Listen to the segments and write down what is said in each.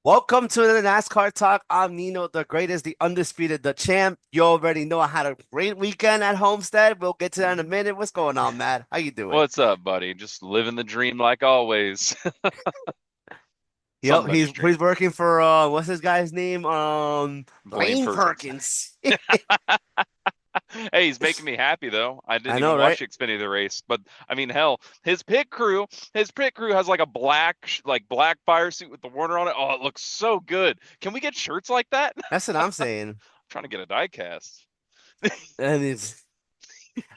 Welcome to the NASCAR Talk. I'm Nino, the greatest, the undisputed, the champ. You already know I had a great weekend at Homestead. We'll get to that in a Mhm. minute. What's going on, Matt? How you doing? What's up, buddy? Just living the dream like always. Yep, Somebody's he's dream. working for what's this guy's name? Blaine Lane Perkins. Perkins. Hey, he's making me happy though. I didn't I even know, right? watch Xfinity the race, but I mean, hell, his pit crew has like a black fire suit with the Warner on it. Oh, it looks so good. Can we get shirts like that? I'm That's what I'm saying. trying to get a die cast. And it's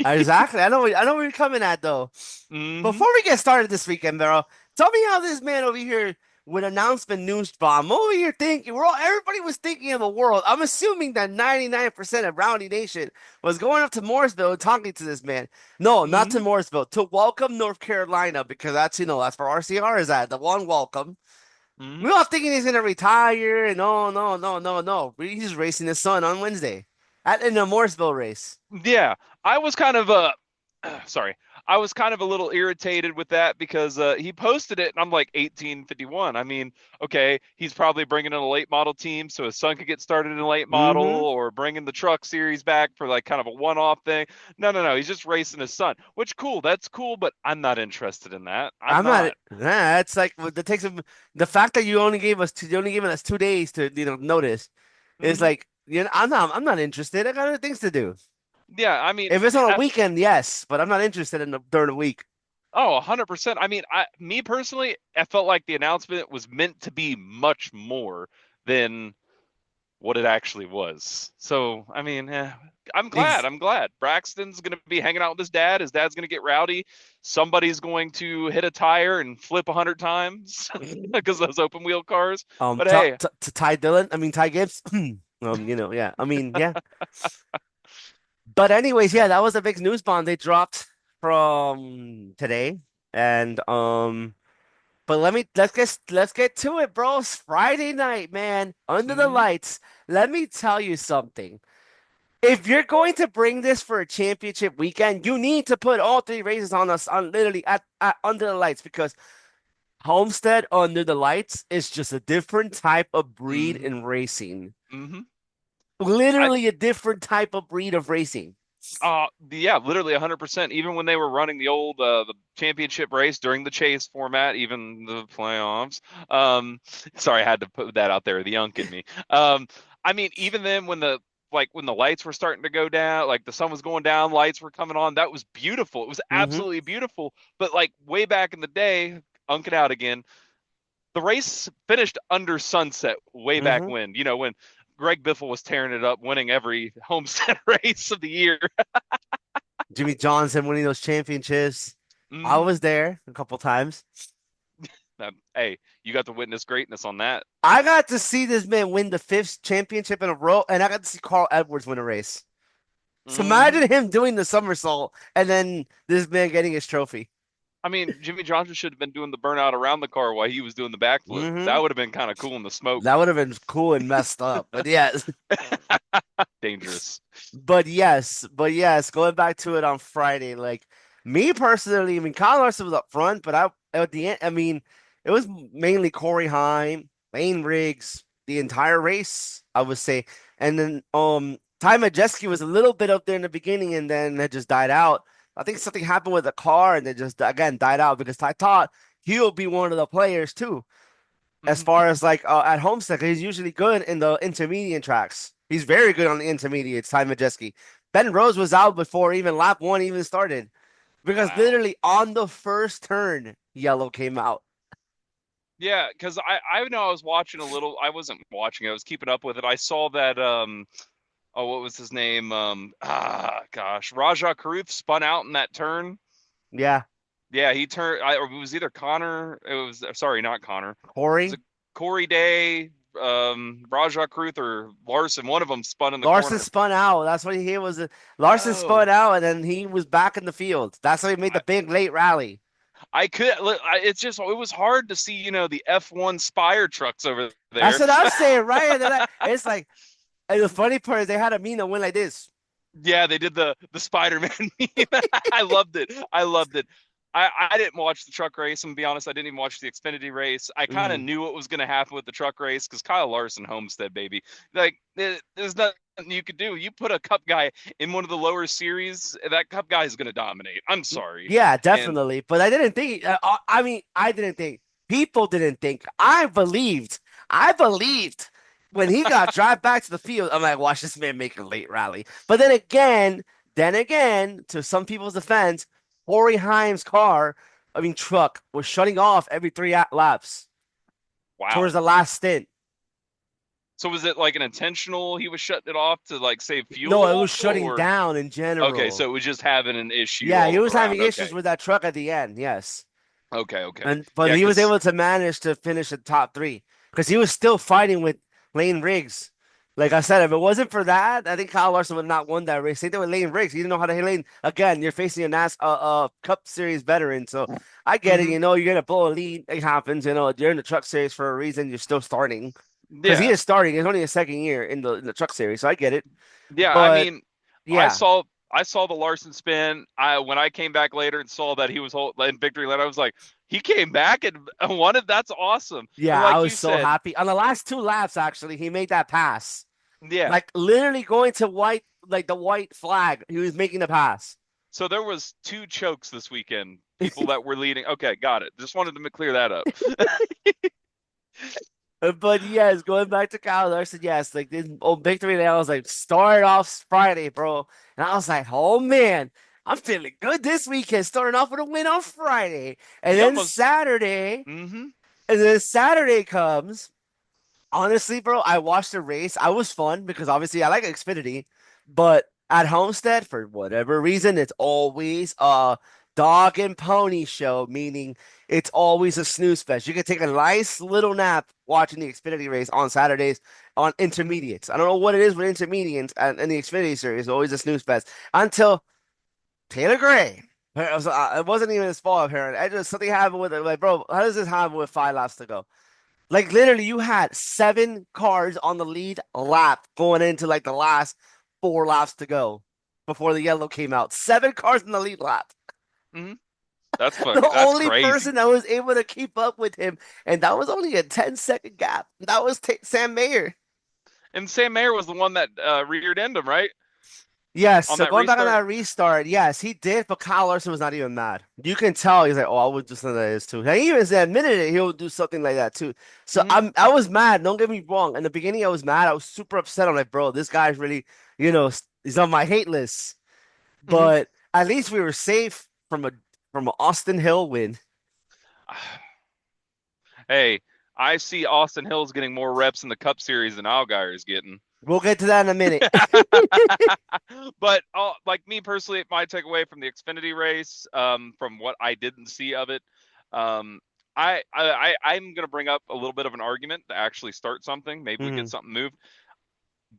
exactly. I know where you're coming at though. Hmm. Before we get started this weekend, bro, tell me how this man over here with announcement news bomb over here thinking everybody was thinking of the world. I'm assuming that 99% of Rowdy Nation was going up to Morrisville and talking to this man. No, not to Hmm. Morrisville, to welcome North Carolina because that's where RCR is at. The one welcome. Hmm. We all thinking he's gonna retire and no, no, no, no, no. He's racing his son on Wednesday in the Morrisville race. Yeah, I was kind of sorry. I was kind of a little irritated with that because he posted it and I'm like 1851. I mean, okay, he's probably bringing in a late model team so his son could get started in a late model Mm-hmm. or bringing the truck series back for like kind of a one-off thing. No, no, no, he's just racing his son, which cool, that's cool, but I'm not interested in that. I'm I'm not. not. Nah, it's like the fact that you only given us 2 days to notice is Hmm. like I'm not interested. I got other things to do. Yeah, I mean, If it's on a weekend, yes, but I'm not interested during the week. oh, 100%. I mean, me personally, I felt like the announcement was meant to be much more than what it actually was. So, I mean, I'm glad. Ex I'm glad. Braxton's going to be hanging out with his dad. His dad's going to get rowdy. Somebody's going to hit a tire and flip 100 times because those open wheel cars. But hey, to Ty Dillon, I mean Ty Gibbs. Yeah. I mean, yeah. But anyways, yeah, that was a big news bomb they dropped from today, and But let's get to it, bro. It's Friday night, man. Under the mhm. lights. Let me tell you something. If you're going to bring this for a championship weekend, you need to put all three races on us on literally at under the lights because Homestead under the lights is just a different type of breed Mhm. in racing. Mhm. I Literally a different type of breed of racing. yeah, literally 100%. Even when they were running the championship race during the chase format, even the playoffs. Um, sorry, I had to put that out there, the unk in me. I mean, even then when the lights were starting to go down, like the sun was going down, lights were coming on, that was beautiful. It was Mm-hmm. absolutely beautiful. But like way back in the day, unking out again, the race finished under sunset way back Mm-hmm. when Greg Biffle was tearing it up, winning every Homestead race of the year. Jimmy Johnson winning those championships. I Hmm. was there a couple times. Hey, you got to witness greatness on that. I got to see this man win the fifth championship in a row, and I got to see Carl Edwards win a race. So Hmm. imagine him doing the somersault and then this man getting his trophy. I mean, Jimmy Johnson should have been doing the burnout around the car while he was doing the backflip. Hmm That would have been kind of cool in the smoke. That would have been cool and messed up. But yes, Dangerous. but yes, going back to it on Friday, like me personally, I mean, Kyle Larson was up front, but at the end, I mean, it was mainly Corey Heim, Lane Riggs, the entire race, I would say. And then Ty Majeski was a little bit up there in the beginning and then it just died out. I think something happened with the car and it just again died out because I thought he'll be one of the players too as Hmm. far as like at Homestead, he's usually good in the intermediate tracks. He's very good on the intermediates, Ty Majeski. Ben Rose was out before even lap one even started because Wow. literally on the first turn, yellow came out. Yeah, because I know I was watching a little. I wasn't watching. I was keeping up with it. I saw that oh, what was his name? Gosh, Raja Karuth spun out in that turn. Yeah, Yeah, he turned. Or it was either Connor. It was sorry, not Connor. Was Corey it Corey Day, Rajah Cruth, or Larson? One of them spun in the Larson corner. spun out. That's what he was. Larson spun Oh, out and then he was back in the field. That's how he made the I, big late rally. I could. It's just it was hard to see, the F1 Spire trucks over That's there. what I'm saying, right? And then it's like, and the funny part is they had a Mina win like this. Yeah, they did the Spider-Man meme. I loved it. I loved it. I didn't watch the truck race. I'm gonna be honest, I didn't even watch the Xfinity race. I kind of Mm. knew what was gonna happen with the truck race because Kyle Larson, Homestead, baby. Like, there's nothing you could do. You put a Cup guy in one of the lower series, that Cup guy is gonna dominate. I'm sorry. Yeah, And definitely. But I didn't think. I mean, I didn't think. People didn't think. I believed. I believed when he got drive back to the field. I'm like, watch this man make a late rally. But then again, to some people's defense, Corey Haim's car, I mean truck, was shutting off every three laps wow. towards the last stint. So was it like an intentional? He was shutting it off to like save No, it fuel, was shutting or down in okay, general. so it was just having an issue Yeah, he all was having around. issues Okay, with that truck at the end. Yes. okay, And but yeah, he was because able to manage to finish the top three because he was still fighting with Lane Riggs. Like I said, if it wasn't for that, I think Kyle Larson would not won that race. Same thing with Lane Riggs. He didn't know how to hit Lane. Again, you're facing a Cup Series veteran, so I get it. hmm You know, you're gonna blow a lead. It happens. You know, you're in the Truck Series for a reason. You're still starting because he yeah, is starting. It's only his second year in the Truck Series, so I get it. yeah. I But mean, I yeah, saw I saw the Larson spin. I when I came back later and saw that he was in victory lane, I was like, he came back and won it. That's awesome. And yeah, I like was you so said, happy on the last two laps. Actually, he made that pass. yeah. Like literally going to white, like the white flag. He was making the pass. So there was two chokes this weekend. People that were leading. Okay, got it. Just wanted to clear that up. But yes, going back to Kyle Larson, yes, like this old victory day, I was like, started off Friday, bro. And I was like, oh man, I'm feeling good this weekend, starting off with a win on Friday. He almost. Mm-hmm. And then Saturday comes. Honestly, bro, I watched the race. I was fun because obviously I like Xfinity, but at Homestead, for whatever reason, it's always a dog and pony show, meaning it's always a snooze fest. You can take a nice little nap watching the Xfinity race on Saturdays on Mm-hmm. intermediates. I don't know what it is with intermediates and in the Xfinity series, it's always a snooze fest until Taylor Gray. It wasn't even his fault, apparently. I just something happened with it. Like, bro, how does this happen with 5 laps to go? Like literally, you had 7 cars on the lead lap going into like the last 4 laps to go before the yellow came out. 7 cars in the lead lap. Mm-hmm. That's The fucking. That's only crazy. person that was able to keep up with him, and that was only a 10-second gap. That was Sam Mayer. And Sam Mayer was the one that reared end him, right? Yes, On so that going back on restart. that restart, yes, he did, but Kyle Larson was not even mad. You can tell he's like, "Oh, I would do something like this too." And he even admitted it. He'll do something like that too. So Mm-hmm. I was mad. Don't get me wrong. In the beginning, I was mad. I was super upset. I'm like, "Bro, this guy's really, he's on my hate list." Mm-hmm. But at least we were safe from an Austin Hill win. Hey, I see Austin Hill's getting more reps in the Cup Series than Allgaier is getting. We'll get to that in a minute. But like me personally, my takeaway from the Xfinity race, from what I didn't see of it, um, I'm gonna bring up a little bit of an argument to actually start something. Maybe we get Mhm. something moved.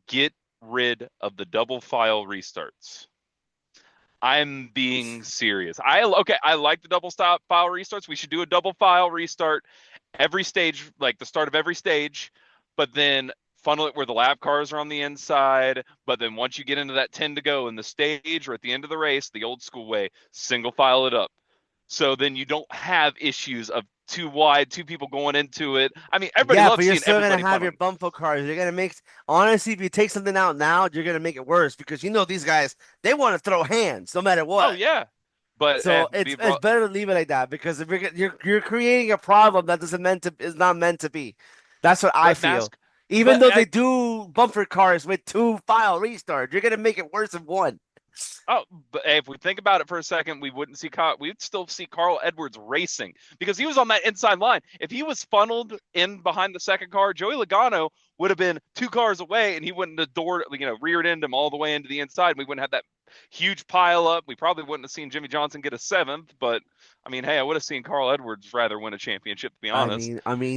Get rid of the double file restarts. I'm being serious. I like the double stop file restarts. We should do a double file restart every stage, like the start of every stage, but then funnel it where the lap cars are on the inside. But then once you get into that 10 to go in the stage or at the end of the race, the old school way, single file it up. So then you don't have issues of too wide, two people going into it. I mean, everybody Yeah, but loves you're seeing still gonna everybody have your funneling. bumper cars. You're gonna make honestly, if you take something out now, you're gonna make it worse because these guys they want to throw hands no matter Oh what. yeah, but So it's better to leave it like that because if you're creating a problem that doesn't meant to is not meant to be. That's what I but feel. NASCAR, Even but though they do bumper cars with 2 file restart, you're gonna make it worse than one. oh, but if we think about it for a second, we wouldn't see Kyle. We'd still see Carl Edwards racing because he was on that inside line. If he was funneled in behind the second car, Joey Logano would have been 2 cars away, and he wouldn't have reared end him all the way into the inside. We wouldn't have that huge pile up. We probably wouldn't have seen Jimmy Johnson get a seventh. But I mean, hey, I would have seen Carl Edwards rather win a championship, to be honest.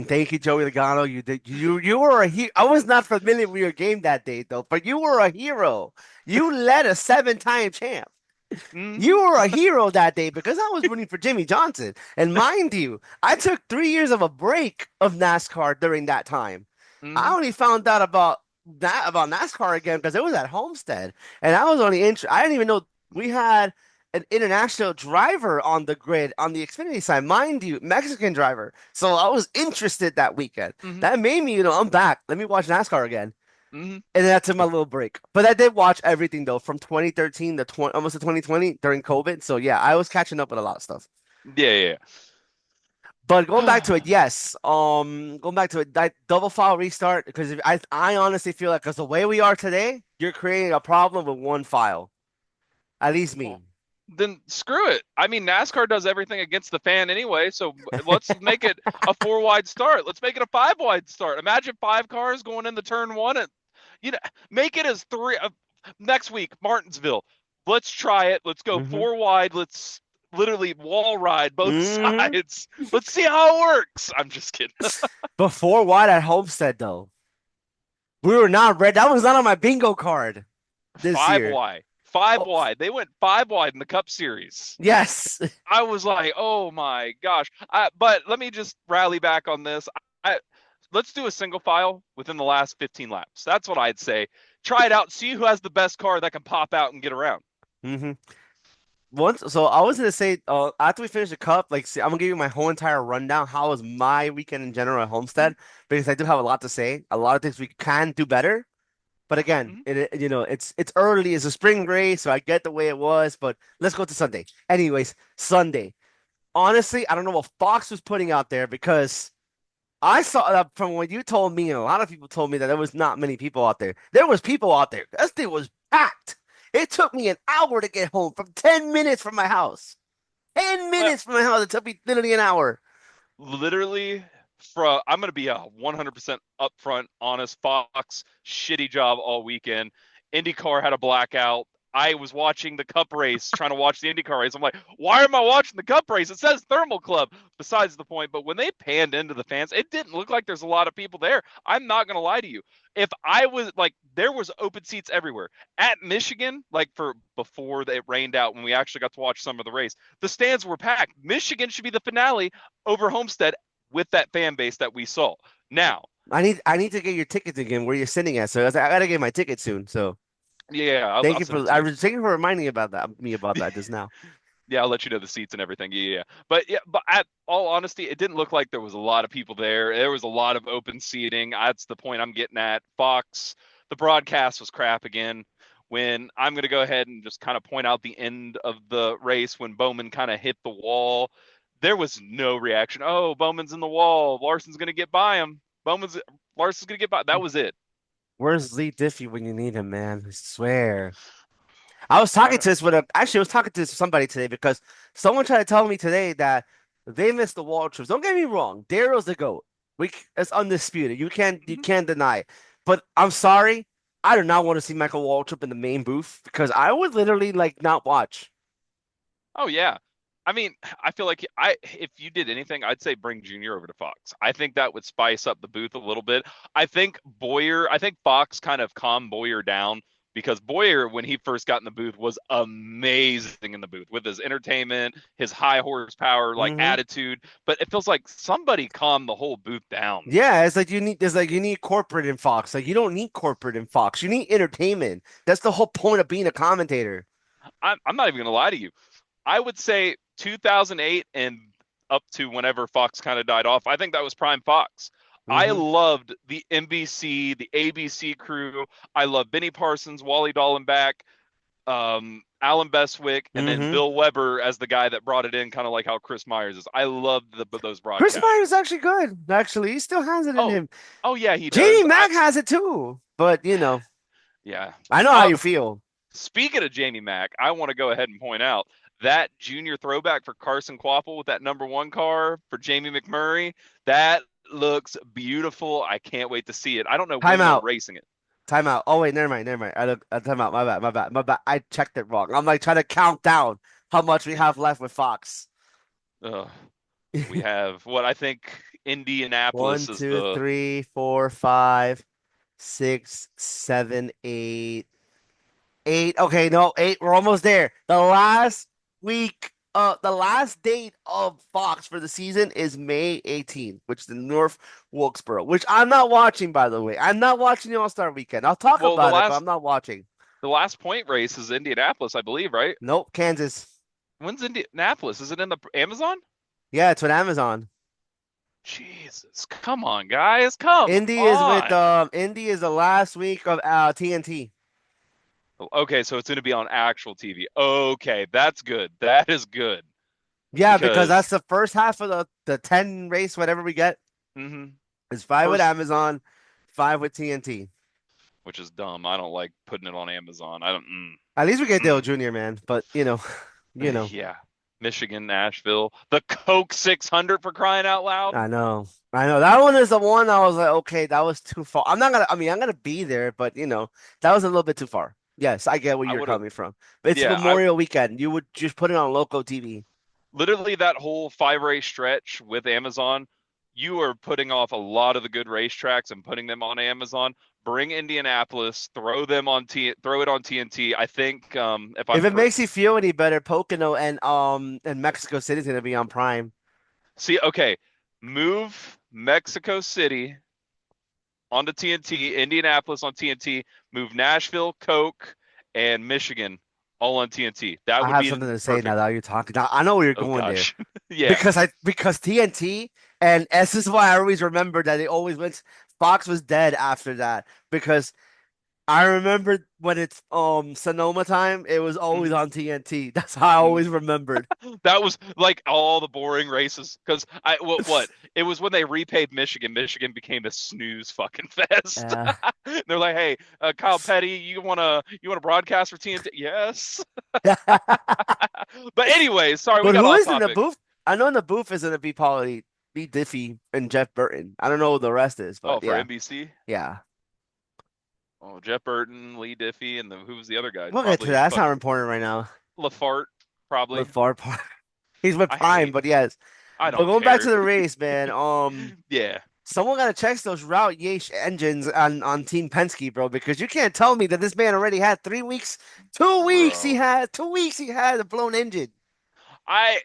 Thank you, Joey Logano. You were a hero. I was not familiar with your game that day though, but you were a hero. You led a 7-time champ. You Mm-hmm. were a hero that day because I was rooting for Jimmy Johnson. And mind you, I took 3 years of a break of NASCAR during that time. I Mm-hmm. only found out about NASCAR again because it was at Homestead, and I was only interested. I didn't even know we had an international driver on the grid on the Xfinity side, mind you, Mexican driver. So I was interested that weekend. Hmm. That made me, I'm back. Let me watch NASCAR again. Hmm. And then that's in my little break. But I did watch everything though, from 2013 to 20, almost to 2020 during COVID. So yeah, I was catching up with a lot of stuff. Yeah, yeah, But going back to yeah. it, yes. Going back to it, that double file restart because I honestly feel like because the way we are today, you're creating a problem with one file. At least Well, me. then screw it. I mean, NASCAR does everything against the fan anyway, so let's make it a four wide start. Let's make it a five wide start. Imagine five cars going in the turn one, and you know, make it as three. Next week, Martinsville. Let's try it. Let's go hmm four wide. Let's literally wall ride both hmm sides. Let's see how it works. I'm just kidding. Before what at Homestead though, we were not red. That was not on my bingo card this Five year. wide. Five Oh, wide. They went five wide in the Cup Series. yes. I was like, oh my gosh. But let me just rally back on this. I, let's do a single file within the last 15 laps. That's what I'd say. Try it out. See who has the best car that can pop out and get around. hmm Once, so I was gonna say, after we finish the cup, like, see, I'm gonna give you my whole entire rundown. How was my weekend in general at Mhm, Homestead? Because I do have a lot to say, a lot of things we can do better. But again, mhm. it's early, it's a spring race, so I get the way it was. But let's go to Sunday. Anyways, Sunday. Honestly, I don't know what Fox was putting out there because I saw that from what you told me, and a lot of people told me that there was not many people out there. There was people out there. This thing was packed. It took me an hour to get home from 10 minutes from my house. 10 Well, minutes from my house. It took me literally an hour. literally, I'm going to be a 100% upfront, honest Fox. Shitty job all weekend. IndyCar had a blackout. I was watching the Cup race, trying to watch the IndyCar race. I'm like, why am I watching the Cup race? It says Thermal Club. Besides the point, but when they panned into the fans, it didn't look like there's a lot of people there. I'm not gonna lie to you. If I was like, there was open seats everywhere at Michigan, like for before it rained out when we actually got to watch some of the race. The stands were packed. Michigan should be the finale over Homestead with that fan base that we saw. Now, I need to get your tickets again where you're sitting at. So I gotta get my ticket soon. So yeah, thank I'll you send it for to you. thank you for reminding me about that just now. Yeah, I'll let you know the seats and everything. Yeah, yeah. But yeah, but at all honesty, it didn't look like there was a lot of people there. There was a lot of open seating. That's the point I'm getting at. Fox, the broadcast was crap again. When I'm going to go ahead and just kind of point out the end of the race when Bowman kind of hit the wall, there was no reaction. Oh, Bowman's in the wall. Larson's going to get by him. Larson's going to get by. That was it. Where's Lee Diffie when you need him, man? I swear. I was I talking don't. to this with a actually I was talking to somebody today because someone tried to tell me today that they missed the wall trips. Don't get me wrong, Daryl's the GOAT. It's undisputed. You Mhm. can't deny it. But I'm sorry, I do not want to see Michael Waltrip in the main booth because I would literally like not watch. Oh yeah. I mean, I feel like I if you did anything, I'd say bring Junior over to Fox. I think that would spice up the booth a little bit. I think Fox kind of calmed Boyer down because Boyer, when he first got in the booth, was amazing in the booth with his entertainment, his high horsepower, like hmm attitude. But it feels like somebody calmed the whole booth down. Yeah, you need corporate in Fox. Like you don't need corporate in Fox. You need entertainment. That's the whole point of being a commentator. I'm not even gonna lie to you. I would say 2008 and up to whenever Fox kind of died off. I think that was prime Fox. I hmm loved the NBC, the ABC crew. I love Benny Parsons, Wally Dallenbach, Alan Bestwick, and then hmm Bill Weber as the guy that brought it in, kind of like how Chris Myers is. I loved those Chris broadcasts. Myers is actually good. Actually, he still has it in Oh, him. oh yeah, he Jamie does. Mack has it too. But Yeah. I know how Uh, you feel. Speaking of Jamie Mack, I want to go ahead and point out that junior throwback for Carson Quapple with that number one car for Jamie McMurray. That looks beautiful. I can't wait to see it. I don't know when they're Timeout. racing it. Timeout. Oh wait, never mind, never mind. Timeout. My bad. I checked it wrong. I'm like trying to count down how much we have left with Fox. Uh, we have what I think Indianapolis One, is two, the three, four, five, six, seven, eight. Eight. Okay, no, eight. We're almost there. The last date of Fox for the season is May 18th, which is in North Wilkesboro, which I'm not watching, by the way. I'm not watching the All-Star weekend. I'll talk well about it, but I'm not watching. the last point race is Indianapolis, I believe, right? Nope, Kansas. When's Indianapolis? Is it in the Amazon? Yeah, it's with Amazon. Jesus, come on, guys, come on. Indy is the last week of TNT. Okay, so it's going to be on actual TV. Okay, that's good. That is good Yeah, because that's because the first half of the 10 race, whatever we get, mhm, is five with first, Amazon, five with TNT. which is dumb. I don't like putting it on Amazon. I don't. At least we get Dale Mm. Jr., man. But you know, Yeah, Michigan, Nashville, the Coke 600 for crying out loud, I know. I know. That one is the one I was like, okay, that was too far. I'm gonna be there, but that was a little bit too far. Yes, I get where I you're would have. coming from. It's Yeah, I Memorial Weekend. You would just put it on local TV. literally that whole 5 race stretch with Amazon. You are putting off a lot of the good racetracks and putting them on Amazon. Bring Indianapolis, throw it on TNT. I think if If I'm it correct, makes you feel any better, Pocono and Mexico City is gonna be on Prime. see, okay, move Mexico City onto TNT, Indianapolis on TNT, move Nashville, Coke, and Michigan all on TNT. That I would have be something to say now perfect. that you're talking. Now, I know where you're Oh going there gosh. Yeah. because TNT and this is why I always remember that it always went. Fox was dead after that because I remember when it's Sonoma time, it was always Mhm. on TNT. That's how I Mhm. always remembered. That was like all the boring races because what it was when they repaid Michigan. Michigan became a snooze fucking fest. Yeah. They're like, hey, Kyle Petty, you wanna broadcast for TNT? Yes. But anyways, sorry, we But got who off is in the topic. booth? I know in the booth is gonna be probably be Diffie and Jeff Burton. I don't know who the rest is, Oh, but for yeah, NBC. yeah. Oh, Jeff Burton, Lee Diffie, and who was the other guy? We'll get to Probably that. That's not fucking important right now. LaFart. Probably. LeVar Park. He's with I Prime, hate. but yes. I But don't going back care. to the race, man. Yeah, Someone gotta check those Route Yates engines on Team Penske, bro, because you can't tell me that this man already had 3 weeks, 2 weeks. He bro. had 2 weeks. He had a blown engine. I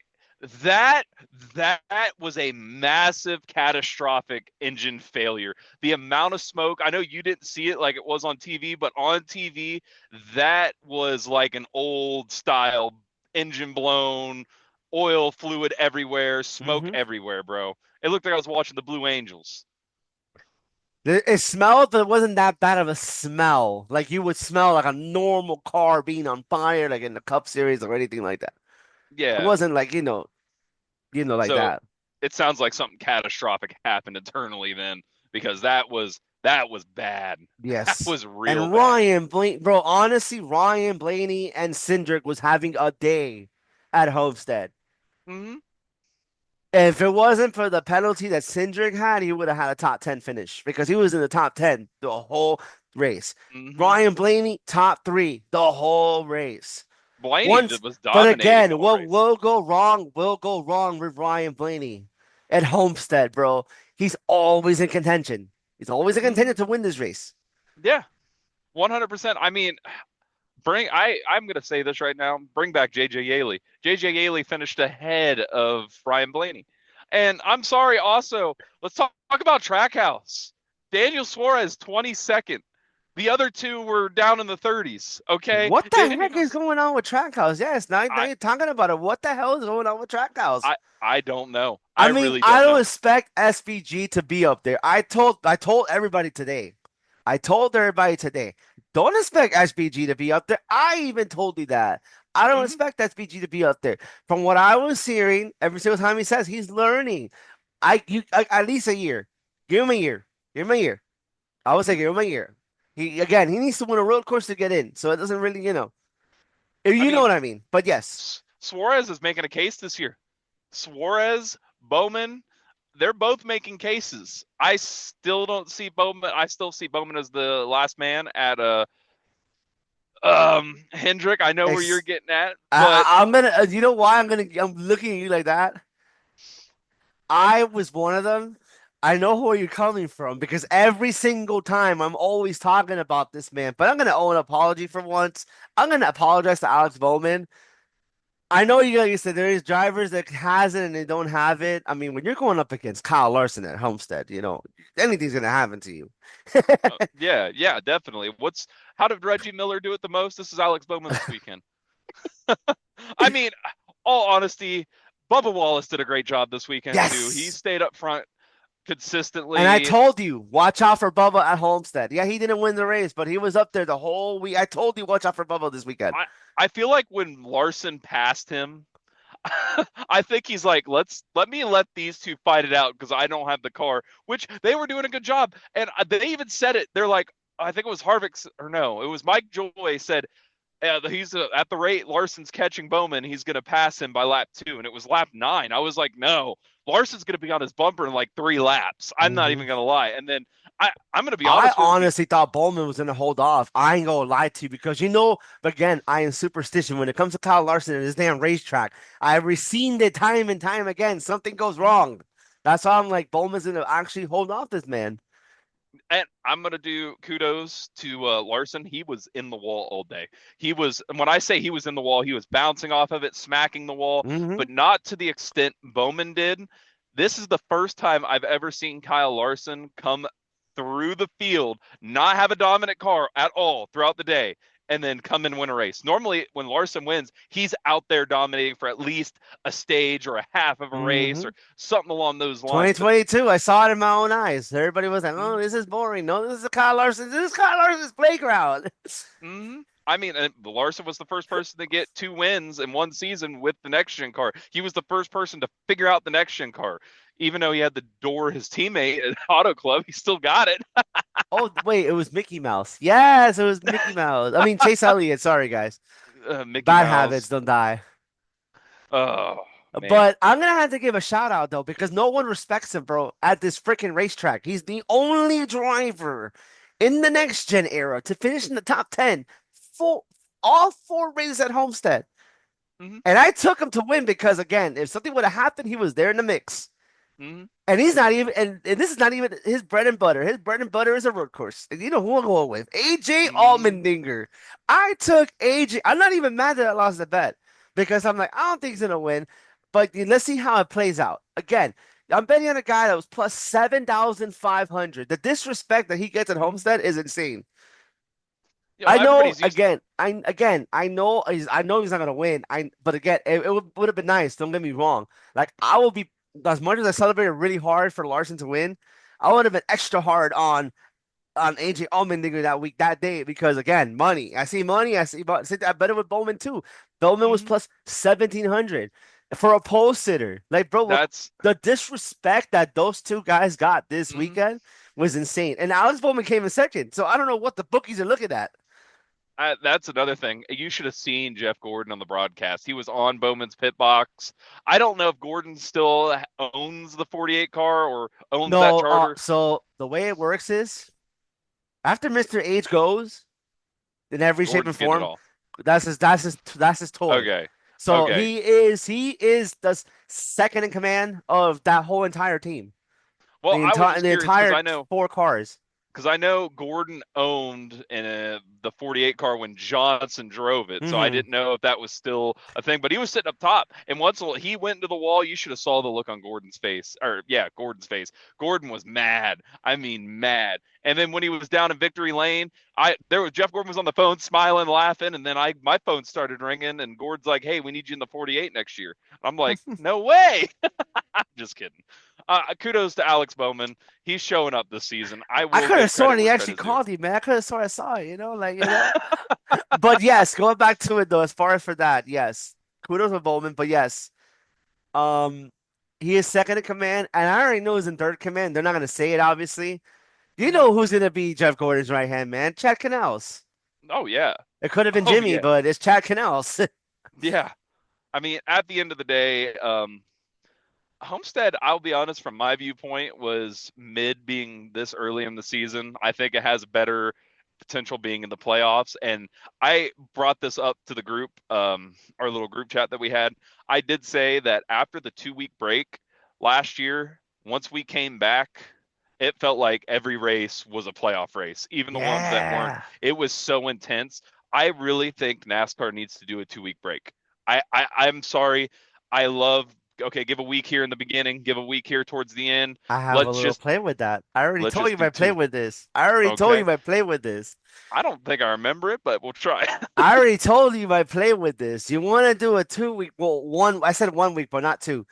that that was a massive catastrophic engine failure. The amount of smoke, I know you didn't see it like it was on TV, but on TV that was like an old style engine blown, oil fluid everywhere, smoke Hmm. everywhere, bro. It looked like I was watching the Blue Angels. It smelled, but it wasn't that bad of a smell. Like you would smell like a normal car being on fire, like in the Cup Series or anything like that. It Yeah. wasn't like, like So that. it sounds like something catastrophic happened internally then because that was bad. That Yes. was real And bad. Bro, honestly, Ryan Blaney and Cindric was having a day at Homestead. Hmm. If it wasn't for the penalty that Cindric had, he would have had a top 10 finish because he was in the top 10 the whole race. Hmm. Ryan Blaney, top three the whole race. Blaney Once, was but dominating the again, whole what race. will go wrong will go wrong with Ryan Blaney at Homestead, bro. He's always in contention. He's always in Hmm. contention to win this race. Yeah, 100%. I mean, I'm gonna say this right now. Bring back JJ Yaley. JJ Yaley finished ahead of Ryan Blaney, and I'm sorry. Also, let's talk about Trackhouse. Daniel Suarez 22nd. The other two were down in the 30s. Okay, What the heck is Daniel's. going on with Trackhouse? Yes, now I you're talking about it. What the hell is going on with Trackhouse? I don't know. I I mean, really I don't don't know. expect SVG to be up there. I told everybody today. I told everybody today. Don't expect SVG to be up there. I even told you that. I don't Hmm. expect SVG to be up there. From what I was hearing, every single time he says he's learning. At least a year. Give him a year. Give him a year. I would say Hmm. give him a year. He needs to win a road course to get in. So it doesn't really, I you know mean, what I mean. But yes. Suarez is making a case this year. Suarez, Bowman, they're both making cases. I still don't see Bowman. I still see Bowman as the last man at Hendrick. I know where you're Ex getting at, but I'm gonna. You know why I'm looking at you like that? I was one of them. I know where you're coming from because every single time I'm always talking about this man. But I'm gonna owe an apology for once. I'm gonna apologize to Alex Bowman. I know you said there is drivers that has it and they don't have it. I mean, when you're going up against Kyle Larson at Homestead, anything's gonna happen to you. yeah, yeah, definitely. How did Reggie Miller do it the most? This is Alex Bowman this weekend. I mean, all honesty, Bubba Wallace did a great job this weekend too. He Yes. stayed up front And I consistently. told you, watch out for Bubba at Homestead. Yeah, he didn't win the race, but he was up there the whole week. I told you, watch out for Bubba this weekend. I feel like when Larson passed him, I think he's like, let these two fight it out because I don't have the car, which they were doing a good job. And they even said it. They're like, I think it was Harvick or no, it was Mike Joy said, he's at the rate Larson's catching Bowman, he's going to pass him by lap 2. And it was lap 9. I was like, no, Larson's going to be on his bumper in like 3 laps. I'm not Hmm even going to lie. And then I'm going to be I honest with you. honestly thought Bowman was going to hold off. I ain't going to lie to you because again, I am superstition when it comes to Kyle Larson and his damn racetrack. I've seen it time and time again. Something goes Mhm. wrong. That's why I'm like, Bowman's going to actually hold off this man. And I'm going to do kudos to Larson. He was in the wall all day. And when I say he was in the wall, he was bouncing off of it, smacking the wall, Hmm but not to the extent Bowman did. This is the first time I've ever seen Kyle Larson come through the field, not have a dominant car at all throughout the day, and then come and win a race. Normally, when Larson wins, he's out there dominating for at least a stage or a half of a race hmm or something along those lines. But 2022, I saw it in my own eyes. Everybody was like, "Oh, mm, this is boring. No, this is Kyle Larson. This is Kyle Larson's playground." I mean, Larson was the first person to get 2 wins in one season with the next gen car. He was the first person to figure out the next gen car. Even though he had to door his teammate at Auto Club, he still got it. Oh, wait, it was Mickey Mouse. Yes, it was Mickey Mouse. I mean, Chase Elliott. Sorry, guys. Mickey Bad habits Mouse. don't die. Oh man. But I'm gonna have to give a shout out though, because no one respects him, bro, at this freaking racetrack. He's the only driver in the next gen era to finish in the top 10 for all 4 races at Homestead. Hmm. And I took him to win because again, if something would have happened, he was there in the mix. Hmm. And he's not even, and this is not even his bread and butter. His bread and butter is a road course. And you know who I'm going with? AJ Hmm. Allmendinger. I took AJ. I'm not even mad that I lost the bet because I'm like, I don't think he's gonna win. But let's see how it plays out. Again, I'm betting on a guy that was plus 7,500. The disrespect that he gets at Hmm. Homestead is insane. You know, I know everybody's used. again, I know he's not gonna win. But again, it would have been nice. Don't get me wrong. Like I will be as much as I celebrated really hard for Larson to win, I would have been extra hard on AJ Allmendinger that week that day because again, money. I see money. I bet it with Bowman too. Bowman was Hmm. plus 1,700 for a pole sitter. Like, bro, look, That's. the disrespect that those two guys got this Hmm. weekend was insane. And Alex Bowman came in second, so I don't know what the bookies are looking at. That's another thing. You should have seen Jeff Gordon on the broadcast. He was on Bowman's pit box. I don't know if Gordon still owns the 48 car or owns that No, charter. so the way it works is after Mr. H goes in every shape and Gordon's getting it form, all. that's his toy. Okay. So Okay. he is the second in command of that whole entire team. Well, I was just The curious entire 4 cars. because I know Gordon owned the 48 car when Johnson drove it, so I Hmm didn't know if that was still a thing. But he was sitting up top, and once he went into the wall, you should have saw the look on Gordon's face, or yeah, Gordon's face. Gordon was mad. I mean, mad. And then when he was down in victory lane, Jeff Gordon was on the phone, smiling, laughing, and then my phone started ringing, and Gordon's like, "Hey, we need you in the 48 next year." I'm like, "No way!" I'm just kidding. Kudos to Alex Bowman. He's showing up this season. I I will could have give sworn credit he where actually credit is due. called you, man. I could have sworn I saw it, But yes, going back to it though, as far as for that, yes, kudos to Bowman. But yes, um, he is second in command, and I already know he's in third command. They're not gonna say it, obviously. You Mhm. know who's gonna be Jeff Gordon's right hand man? Chad Canals. Oh yeah. It could have been Oh Jimmy, yeah. but it's Chad Canals. Yeah. I mean, at the end of the day, Homestead, I'll be honest, from my viewpoint, was mid being this early in the season. I think it has better potential being in the playoffs. And I brought this up to the group, our little group chat that we had. I did say that after the 2 week break last year, once we came back, it felt like every race was a playoff race, even the ones that weren't. Yeah. It was so intense. I really think NASCAR needs to do a 2 week break. I'm sorry. I love okay, give a week here in the beginning, give a week here towards the end. I have a Let's little just play with that. I already let's told just you do my play two. with this. I already told you Okay. my play with this. I don't think I remember it, but we'll try. I already told you my play with this. You want to do a 2 week? Well, one. I said 1 week, but not two.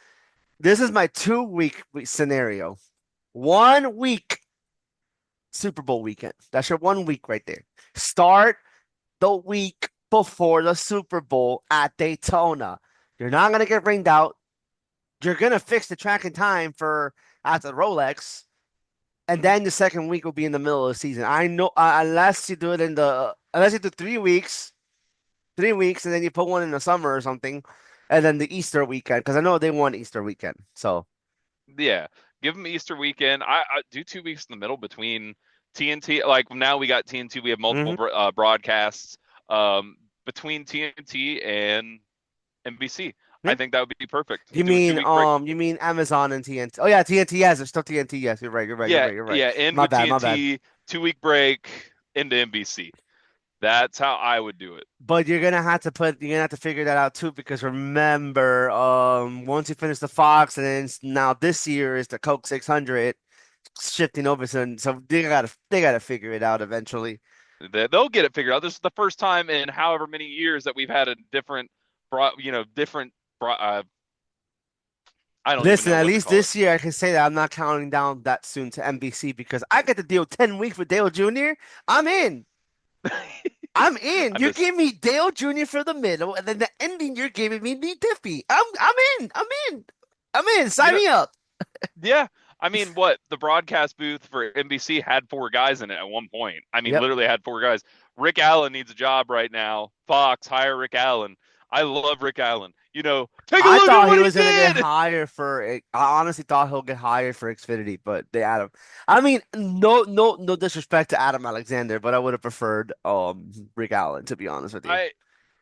This is my 2 week scenario. 1 week Super Bowl weekend. That's your 1 week right there. Start the week before the Super Bowl at Daytona. You're not gonna get rained out. You're gonna fix the track in time for at the Rolex, and Mhm. then the second week will be in the middle of the season. I know unless you do it in the unless you do 3 weeks, 3 weeks, and then you put one in the summer or something, and then the Easter weekend because I know they want Easter weekend. So, Yeah, give them Easter weekend. I do 2 weeks in the middle between TNT. Like now we got TNT. We have multiple mhm. broadcasts between TNT and NBC. I Yeah. think that would be perfect. You Do a two mean week break. Amazon and TNT? Oh yeah, TNT. Yes, there's still TNT. Yes, you're right. You're right. You're Yeah, right. You're right. yeah, end My with bad. My bad. TNT, 2 week break into NBC. That's how I would do it. But you're gonna have to figure that out too because remember, once you finish the Fox and then now this year is the Coke 600 shifting over, so they gotta figure it out eventually. They'll get it figured out. This is the first time in however many years that we've had a different, different. I don't even Listen, know at what to least call it. this year I can say that I'm not counting down that soon to NBC because I get to deal 10 weeks with Dale Jr. I'm in. I'm in. I You're miss. giving me Dale Jr. for the middle, and then the ending you're giving me Lee Diffie. I'm in. I'm in. I'm in. You Sign know, me up. yeah. I mean, what the broadcast booth for NBC had four guys in it at one point. I mean, Yep. literally had four guys. Rick Allen needs a job right now. Fox, hire Rick Allen. I love Rick Allen. Take a I look at thought he what he was gonna get did. hired for. I honestly thought he'll get hired for Xfinity, but they Adam. I mean, no disrespect to Adam Alexander, but I would have preferred Rick Allen to be honest with you. I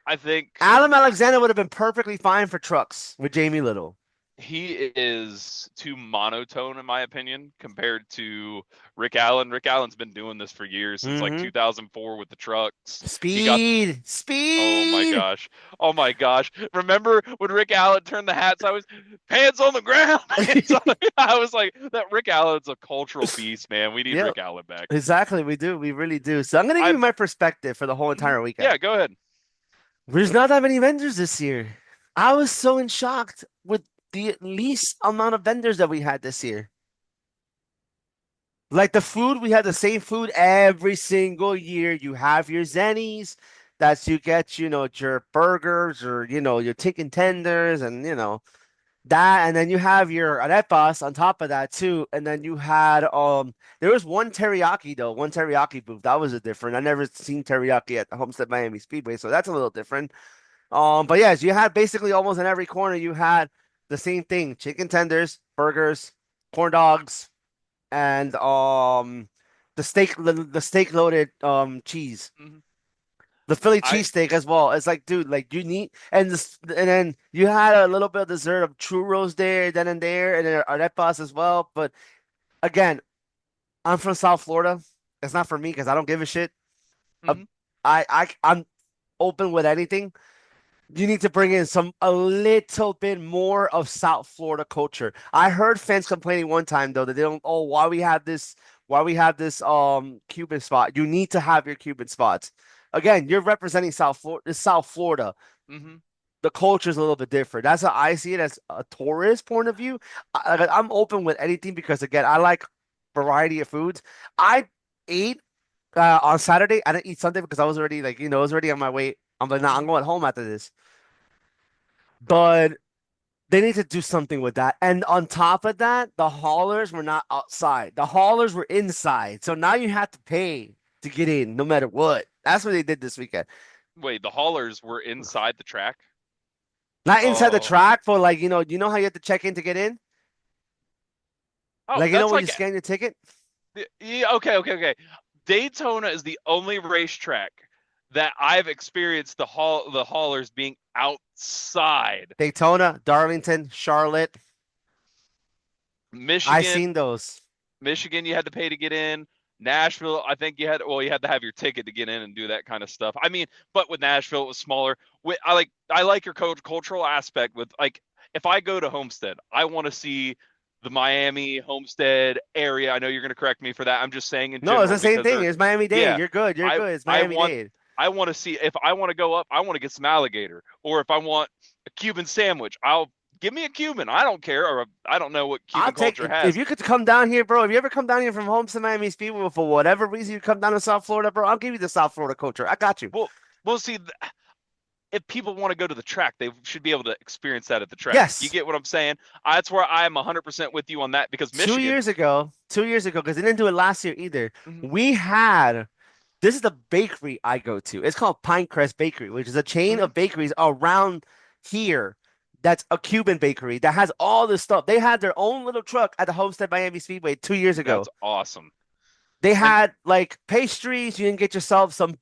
I think Adam Alexander would have been perfectly fine for trucks with Jamie Little. he is too monotone in my opinion compared to Rick Allen. Rick Allen's been doing this for years since like Hmm 2004 with the trucks. He got Speed, Oh my speed. gosh. Oh my gosh. Remember when Rick Allen turned the hats? I was pants on the ground. I was like, that Rick Allen's a cultural beast, man. We need Yep, Rick Allen back. exactly. We do. We really do. So I'm gonna give you I'm my perspective for the whole entire weekend. yeah, go ahead. There's not that many vendors this year. I was so in shocked with the least amount of vendors that we had this year. Like the food, we had the same food every single year. You have your Zennies, that's you get, your burgers or your chicken tenders and that, and then you have your arepas on top of that too. And then you had there was one teriyaki though, one teriyaki booth. That was a different. I never seen teriyaki at the Homestead Miami Speedway, so that's a little different. But yes, you had basically almost in every corner you had the same thing: chicken tenders, burgers, corn dogs, and the steak loaded cheese. Mhm. The Philly I cheesesteak as well. It's like, dude, like you need and then you had a little bit of dessert of churros there, then and there, and then arepas as well. But again, I'm from South Florida. It's not for me because I don't give a shit. Uh, mhm. I'm open with anything. You need to bring in a little bit more of South Florida culture. I heard fans complaining one time though that they don't, oh, why we have this Cuban spot. You need to have your Cuban spots. Again, you're representing South Florida. Mhm. The culture is a little bit different. That's how I see it as a tourist point of view. I'm open with anything because again, I like variety of foods. I ate on Saturday. I didn't eat Sunday because I was already like, I was already on my way. I'm like, nah, I'm Mhm. going home after this. But they need to do something with that. And on top of that, the haulers were not outside. The haulers were inside. So now you have to pay to get in no matter what. That's what they did this weekend. Wait, the haulers were inside the track? Not inside the Oh. track, but like, how you have to check in to get in? Oh, Like, that's when you like scan your ticket? yeah, okay, okay, okay. Daytona is the only racetrack that I've experienced the haulers being outside. Daytona, Darlington, Charlotte. I Michigan, seen those. Michigan, you had to pay to get in. Nashville, I think you had to have your ticket to get in and do that kind of stuff. I mean, but with Nashville, it was smaller. I like your cultural aspect with like if I go to Homestead, I want to see the Miami Homestead area. I know you're going to correct me for that. I'm just saying in No, it's general the same because thing. they're, It's Miami-Dade. yeah, You're good. You're I good. It's I want Miami-Dade. I want to see if I want to go up, I want to get some alligator, or if I want a Cuban sandwich, I'll give me a Cuban. I don't care, or I don't know what I'll Cuban take culture if has. you could come down here, bro. If you ever come down here from Homestead Miami Speedway for whatever reason you come down to South Florida, bro, I'll give you the South Florida culture. I got you. Well, we'll see. If people want to go to the track, they should be able to experience that at the track. You Yes. get what I'm saying? That's where I'm 100% with you on that because two Michigan. years ago, 2 years ago, because they didn't do it last year either. Mhm, We had this is the bakery I go to. It's called Pinecrest Bakery, which is a chain mhm. of bakeries around here. That's a Cuban bakery that has all this stuff. They had their own little truck at the Homestead Miami Speedway 2 years That's ago. awesome. They And had like pastries. You can get yourself some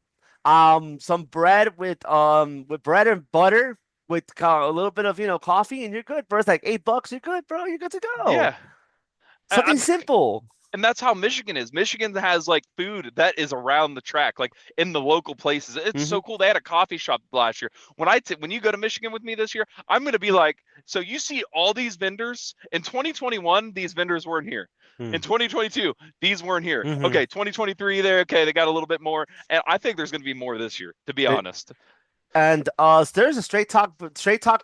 bread with bread and butter with a little bit of coffee, and you're good, bro. It's like $8. You're good, bro. You're good to go. yeah, I, Something simple. and that's how Michigan is. Michigan has like food that is around the track, like in the local places. It's Hmm. so cool. They had a coffee shop last year. When you go to Michigan with me this year, I'm gonna be like, so you see all these vendors in 2021, these vendors weren't here. In 2022, these weren't here. Hmm. Okay, 2023, there. Okay, they got a little bit more, and I think there's gonna be more this year. To be honest. And there's a Straight Talk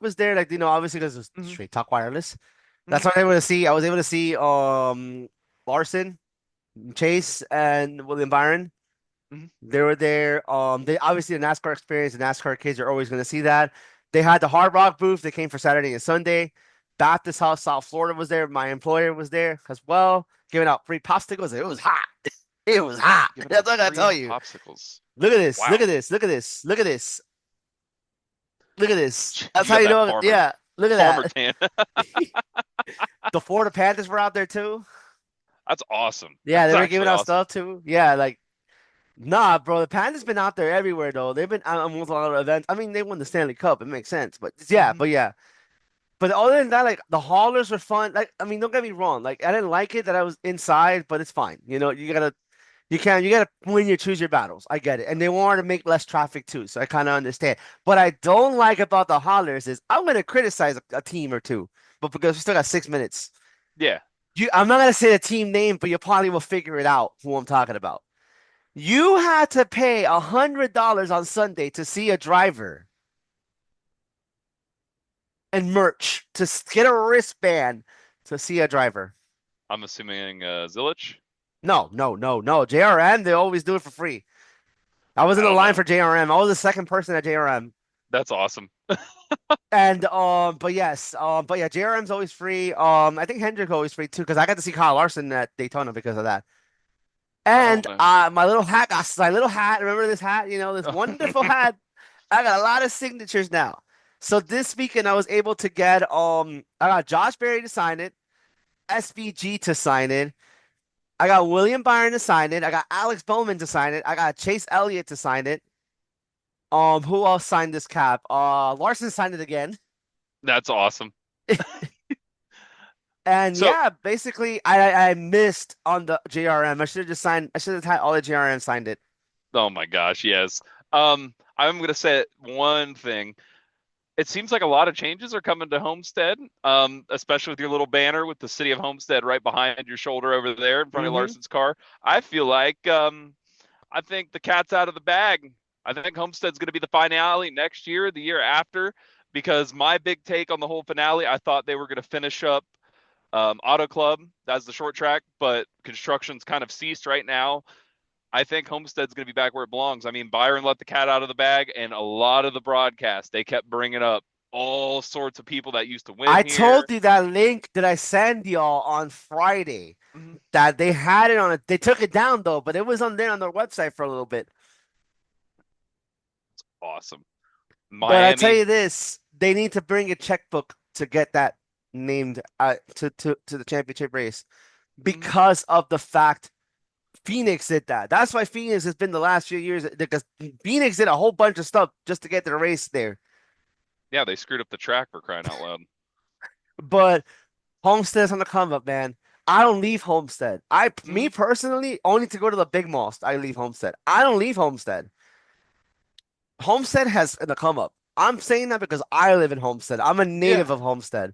was there, like obviously because it's Hmm. Straight Talk Wireless. That's Hmm. what I was able to see. I was able to see Larson, Chase, and William Byron. Hmm. They were there. They obviously the NASCAR experience, the NASCAR kids are always going to see that. They had the Hard Rock booth. They came for Saturday and Sunday. Baptist House, South Florida was there. My employer was there as well, giving out free popsicles. It was hot. It was hot. Giving That's out what I gotta free tell you. popsicles. Look at this. Look Wow. at this. Look at this. Look at this. Look at this. That's You how got you that know. Yeah. Look at farmer that. tan. The Florida Panthers were out there too. That's awesome. Yeah, That's they were giving actually out awesome. stuff too. Yeah, like nah, bro. The Panthers been out there everywhere though. They've been on a lot of events. I mean, they won the Stanley Cup. It makes sense. But yeah, Hmm. but yeah. But other than that, like the haulers were fun. Like, I mean, don't get me wrong. Like, I didn't like it that I was inside, but it's fine. You gotta when you choose your battles. I get it. And they wanted to make less traffic too, so I kind of understand. What I don't like about the haulers is I'm gonna criticize a team or two, but because we still got 6 minutes. Yeah. I'm not gonna say the team name, but you probably will figure it out who I'm talking about. You had to pay $100 on Sunday to see a driver and merch to get a wristband to see a driver. I'm assuming Zilich. No, no, no, no. JRM, they always do it for free. I was I in the don't line know. for JRM. I was the second person at JRM. That's awesome. And but yeah, JRM's always free. I think Hendrick always free too because I got to see Kyle Larson at Daytona because of that. I And don't know. my little hat. Remember this hat? This wonderful hat. I got a lot of signatures now. So this weekend I was able to get I got Josh Berry to sign it, SVG to sign it. I got William Byron to sign it. I got Alex Bowman to sign it. I got Chase Elliott to sign it. Who else signed this cap? Larson signed it again. That's awesome. And So, yeah, basically I missed on the JRM. I should have just signed I should have had all the JRM signed it. oh my gosh, yes. I'm gonna say one thing. It seems like a lot of changes are coming to Homestead, especially with your little banner with the city of Homestead right behind your shoulder over there in front of Hmm. Larson's car. I feel like I think the cat's out of the bag. I think Homestead's going to be the finale next year, the year after, because my big take on the whole finale, I thought they were going to finish up Auto Club as the short track, but construction's kind of ceased right now. I think Homestead's going to be back where it belongs. I mean, Byron let the cat out of the bag, and a lot of the broadcast, they kept bringing up all sorts of people that used to win I here. told you that link that I sent y'all on Friday Mhm. that they had it on it. They took it down though, but it was on there on their website for a little bit. Awesome. But I tell Miami. you this, they need to bring a checkbook to get that named to the championship race Mhm. because of the fact Phoenix did that. That's why Phoenix has been the last few years because Phoenix did a whole bunch of stuff just to get to the race there. Yeah, they screwed up the track for crying out loud. But Homestead's on the come up, man. I don't leave Homestead. Me Mhm. personally, only to go to the big malls, I leave Homestead. I don't leave Homestead. Homestead has in the come up. I'm saying that because I live in Homestead. I'm a Yeah, native of Homestead.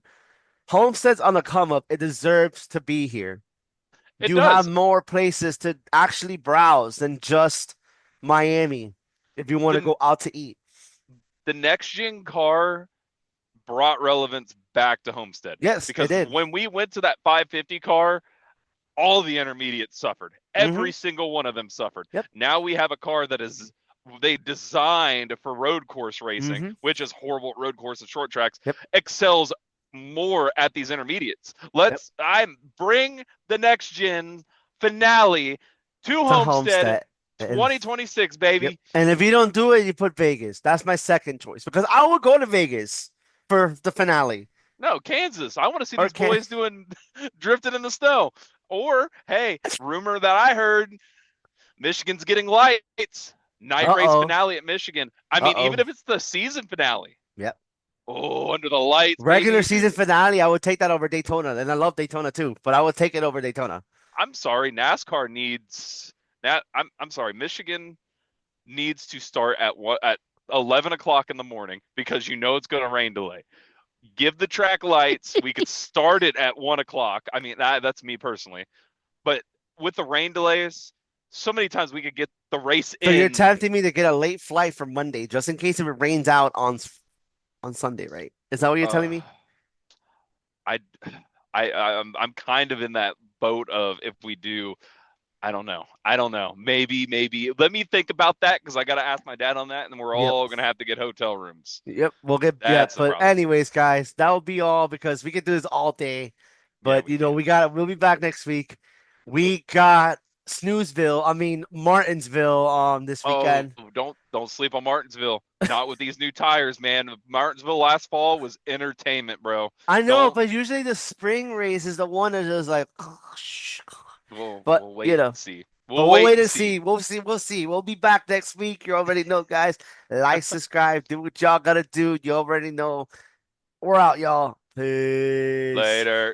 Homestead's on the come up. It deserves to be here. it You have does. more places to actually browse than just Miami if you want to The go out to eat. the next gen car brought relevance back to Homestead Yes, it because did. when we went to that 550 car, all the intermediates suffered. Mm-hmm. Every single one of them suffered. Yep. Now we have a car that is they designed for road course racing, Mm-hmm. which is horrible at road course and short tracks, Yep. excels more at these intermediates. Yep. I bring the next gen finale to To Homestead Homestead. And 2026, yep. baby. And if you don't do it, you put Vegas. That's my second choice because I would go to Vegas for the finale. No, Kansas. I want to see Or these can boys doing drifting in the snow. Or, hey, rumor that I heard Michigan's getting lights. Night race uh-oh. finale at Michigan. I mean, even Uh-oh. if it's the season finale. Yep. Oh, under the lights, Regular baby. season finale, I would take that over Daytona. And I love Daytona too, but I would take it over Daytona. I'm sorry, NASCAR needs that. I'm sorry, Michigan needs to start at what at 11 o'clock in the morning because you know it's going to rain delay. Give the track lights. We could start it at 1 o'clock. I mean, that's me personally. But with the rain delays, so many times we could get the race So you're in. tempting me to get a late flight for Monday just in case if it rains out on Sunday, right? Is that what you're telling Uh, me? I, I'm kind of in that boat of if we do, I don't know. I don't know. Maybe. Let me think about that because I got to ask my dad on that, and we're Yep. all gonna have to get hotel rooms. Yep. We'll get yeah. That's the But problem. anyways, guys, that will be all because we could do this all day. Yeah, But we can. we'll be back next week. We got Snoozeville, I mean Martinsville this Oh, weekend. don't sleep on Martinsville. Not with these new tires, man. Martinsville last fall was entertainment, bro. I know, Don't. but usually the spring race is the one that is like but We'll you wait know. and see. But We'll we'll wait wait and and see. see. We'll see. We'll see. We'll be back next week. You already know, guys. Like, subscribe, do what y'all gotta do. You already know. We're out, y'all. Peace. Later.